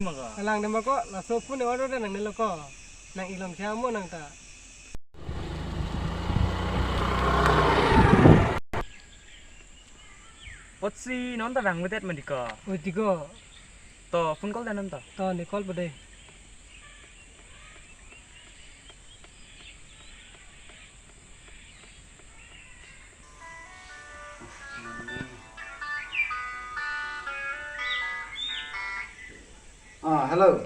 Alang nama ko la so pun order nang nilo ko nang ilom siya mo nang ta. Otsi non ta bang wedet mandika. Utigo To phone call danan ta. to ni call bade. Hello.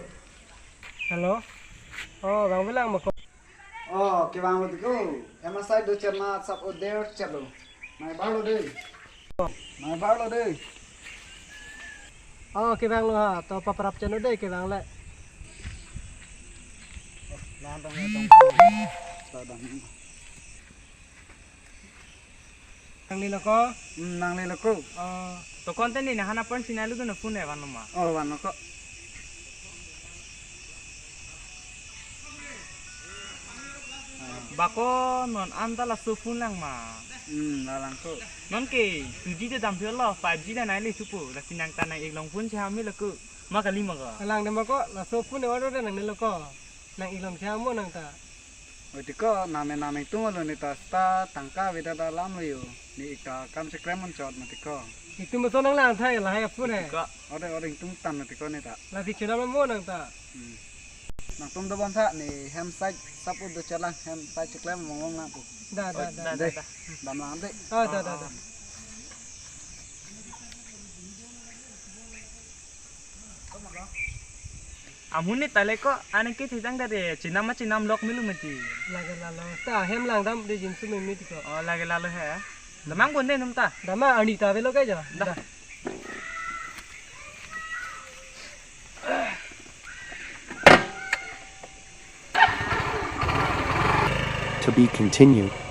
Hello. Oh, bang bilang mo ko. Ke bang mo ko. Em sai do charna sab o der chalo. Mai balo de. Mai balo de. Oh, ke bang lo ha to paprap chano de ke bang le. Lang dong dong. Sa dong. Nang nilo ko. Nang le ko. To konten ni hana pon sinalu na phone e wanoma. Wan ko. Bako non antala so phone lang ma. Lang ko. Non ke 2G de dam phelo 5G da nai le supu la sinang tanai ek long phone cha mi la ku ma kali ma ga. Alang nama ko la so pun order nang nilo ko nang ilom siya mo nang ta. Ko name tungalo ni ta sta tangka vida da lam lo yo. Ni ka kam se kremon chot mati ko. Itu mo to nang lang thai la hai pun hai. Ka Ode tung tan mati ko ni ta. La ti chira mo nang ta. Nang tum do bom tha ni hem sai sap do chalang hem sai chiklem mongong na pu. Da. da. Dam lang de. Da. Amun ni tale ko ane ke thijang da de chinam lok milu mati. Lagi lalu. Ta hem lang dam de jinsu me mit ko. Oh lage lalu hai. Damang bon de num ta. Dama anita velo kai ja. Da. To be continued.